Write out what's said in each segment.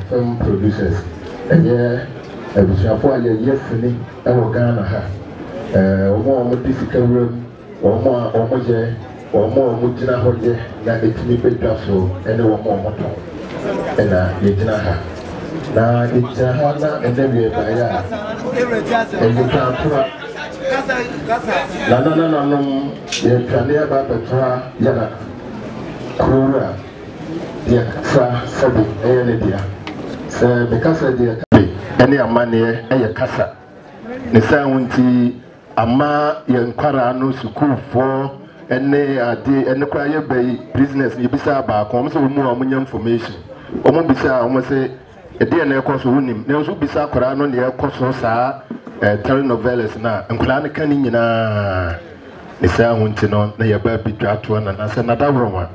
Film producers and before ye fini Ghana ha more difficult room or more mujina hoje na etimi bedwa so ene wo more moto na yejina ha na yejina ha na ene we ba ya e ka tura na no ye twane ba betra ya na kura dia kasa sabu ene dia se be kasa dia ene amane eye kasa ne sa wonti ama ye nkwara no sukufo ene ade ene kwa ye bay business ye bisa ba ko so mu amunya information omo bisa omo se ede na ekoso wonim na so bisa kwara no ne ekoso saa telenovelas na nkwara ne kan nyina ne sa wonti no na ye ba bidwa to na se na daworwa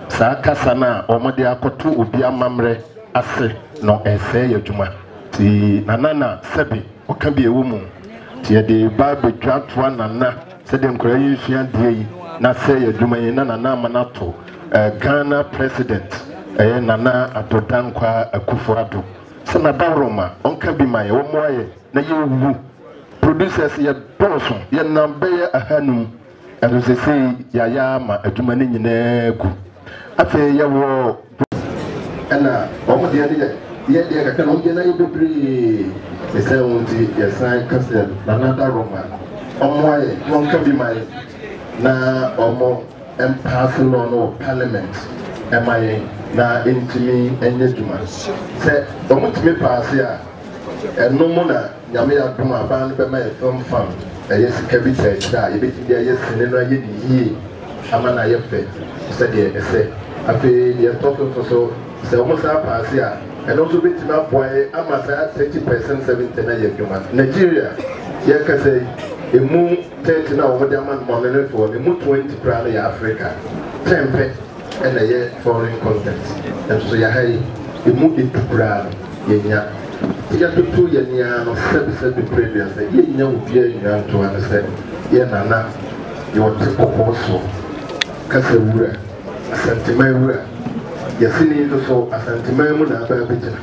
saa kasa na omo de akoto obi amamre ase no ese yadwuma ti nanana sebe oka bi ewu mu ti ye de ba bidwa to na se de nkwara yi hia de yi na say yadwuma yi na manato Ghana president nana Adodankwa Akufo-Addo se na daworoma onka bi ma ye wo moaye na ye wu producers ye boso ye nambe ye ahanum ado se sei ya ma adwuma ni nyina gu afi ye wo ana omo de ye de ka kana omo na ye bebri se say wonti ye sai kase na daworoma omoaye onka bi ma ye na omo empass law no parliament emaye na intimi enye duma se omo timi pass ya enomo na nyame ya duma ba no be ma film fund yes kabi tira ye beti dia yes ne no aye di yi ama na ye fe se de ese afi ye talk so se omo sa pass ya eno so beti na boy ama sa 30% 70 na ye duma Nigeria ye ka say emu 30 na omo dia man mo ne for emu 20 pra na Africa 10 pe and a foreign content and so ya hay emu itupra ye nya ya tutu ye nya no sabi previous ye nya ubia nya to an say ye nana your typical so kasa wura asantima wura ya sini so asantima mu na ba bejina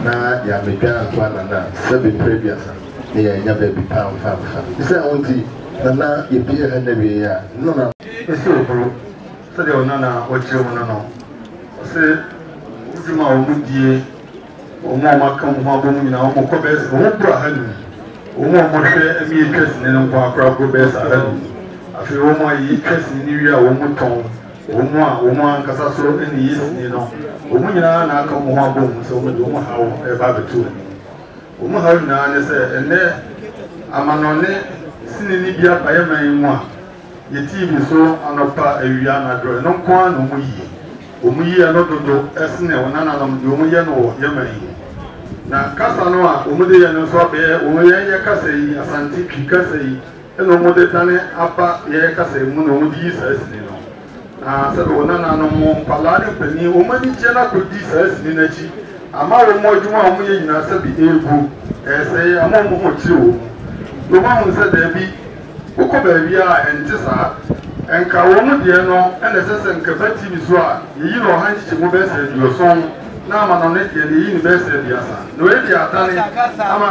na ya medwa to anana sabi previous ne ya nya ba bi pa isa onti nana ye bia ha na we ya no na eso bro so de onana o chire mo no se uduma o mudie o mo makam ho abom nyina o mo ko be o mo bra ha ni o mo hwe ami etwes ne no kwa akra go be sa ha ni afi o mo yi etwes ni wi a o mo ton o mo ankasa so ni yi ni no o mo nyina na aka mo ho abom so o mo do mo ha o e ba betu o mo ha na ne se ene amanone sinini bia pa ye man mu a ye TV so anopa awia na dro no kwa no mu yi anododo esne wonana nam de o mu ye no ye man yi na kasa no a o mu de ye no so be o mu ye kasa yi asanti twi kasa yi eno mo de tane apa ye kasa mu no mu di sa esne no na sabe wona na no mo pala ne pani o mani je na ko di sa sini na chi ama wo mo adwuma o mo ye nyina sabe egu say ama mo ho chi wo no ma ho se da bi ko ba bi a enti sa enka wo mo de no ene sese nka bati bi so a yi no han chi mo be se dio son na ama no ne de yi ni be se dia sa no e dia atane ama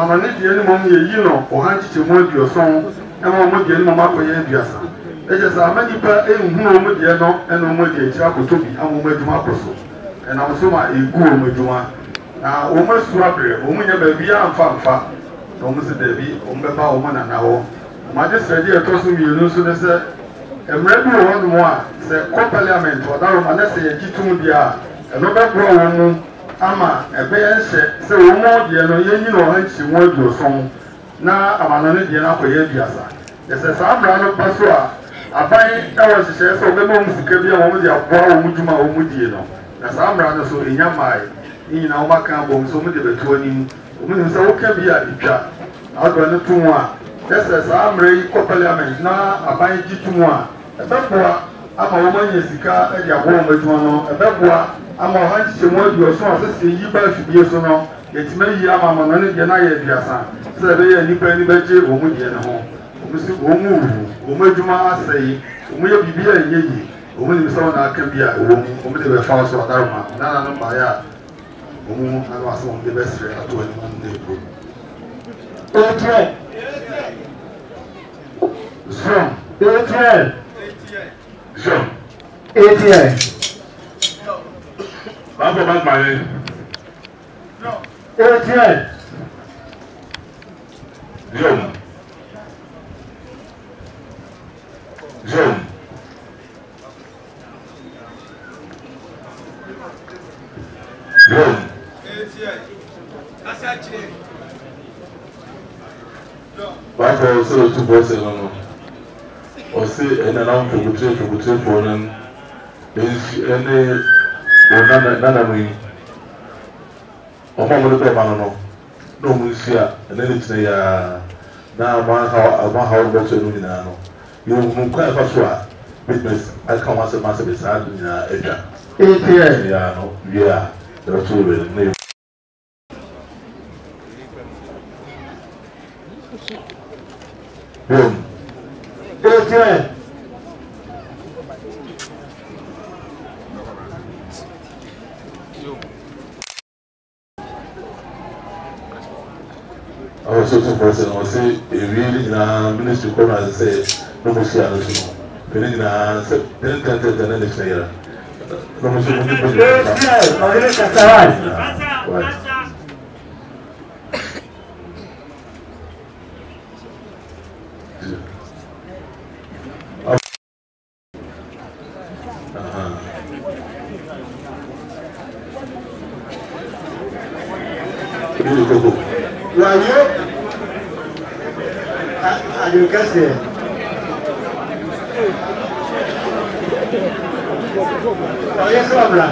no ne de ni mo ye yi no o han chi mo dio son e mo de ni mo ma ko ye dia sa eje sa amani pa ehunu mo de no eno mo de chi akoto bi amo mo adwuma akoso ena mo so ma egu mo adwuma na o mo sura bre o mo nya ba bi amfa no mo se de bi o mo be ba o mo na na ho o ma de se de to so mi no so de se emre bi o ho no a se ko parliament o da ro ma na se ye gitum dia eno be bro wo mo ama ebe ye hye se wo mo de no ye nyi no han chi mo aduo son na amano ne de na ko ye biasa ese sa abra no paso a abai e wo hye se o be mo musika bi a wo mo de aboa wo mo djuma wo mo die no na sa abra no so enya mai ni na wo maka bom so mo de beto ani wo mo se wo ka bi a itwa ado ne tu mu a ese sa amre yi ko parliament na abai gitu a ebe boa ama wo manya sika e de aboa wo djuma no ebe boa ama han chi mo aduo so asese yi ba fibie so no yetima yi ama amano ne de na ye biasa se be ye nipa ni beje wo mo die ne ho musi omu omu adwuma asai omu ye bibia enyeyi omu ni so na aka bia omu de be fa so adarma na no ba ya omu na waso omu de be sire ato ani man na ebo ATM Baba bank money. ATM Jom. Bafo so tu boss no. O se ena na mfukutre for nan. Ene nana mu. O ma mo de ba no. No mu sia, ene ni tine ya na ma ha box no ni na no. Yo mu kwa fa so a business aka ma se be sa ni na edwa. ATM Ya no, yeah. The two will name. Boom. ATM I was so person. I say, a really ministry come and say, no more share. Feeling say, then can't tell the next year. No more Advocacy. Oh, yes, Robert.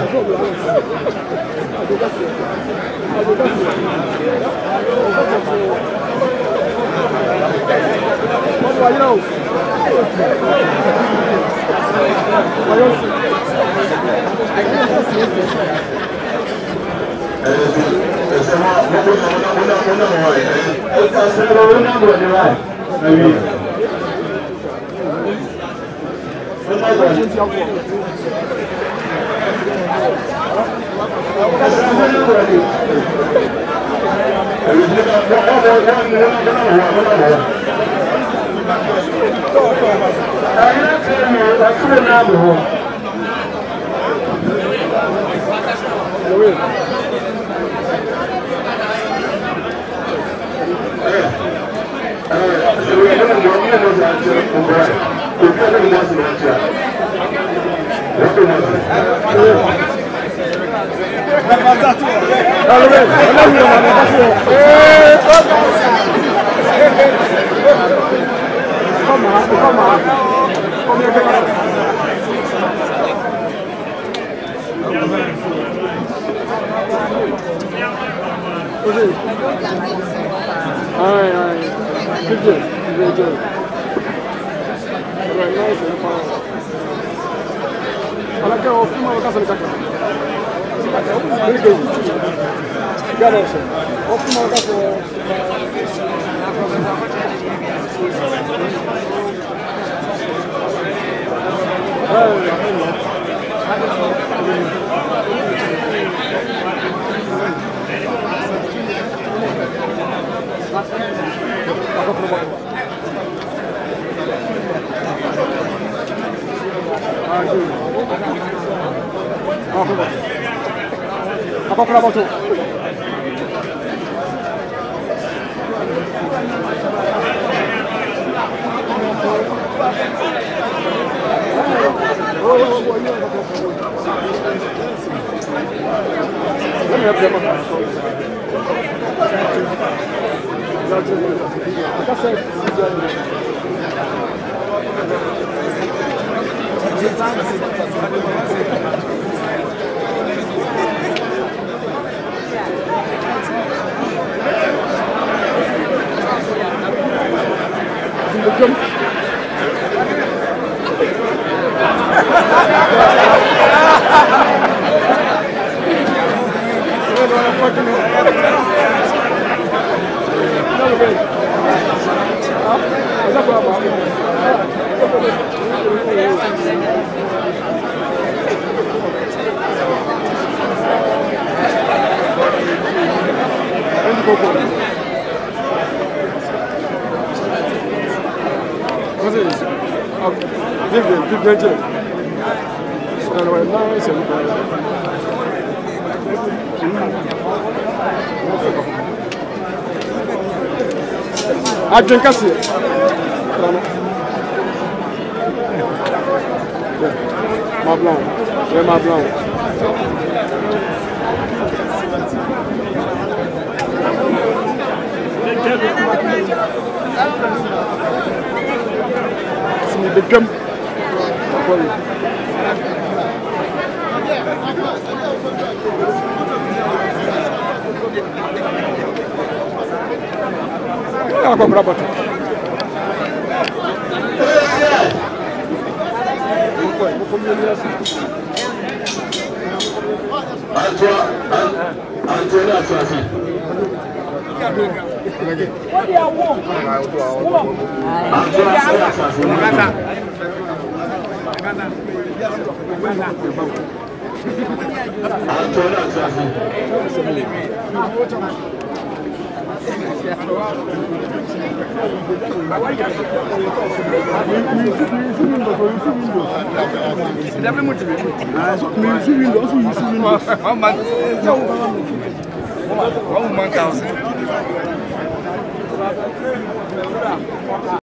Apa pula tu? Adrian Cassie. Mablan. Yeah, Mablan. See the gum. Aku berapa tu?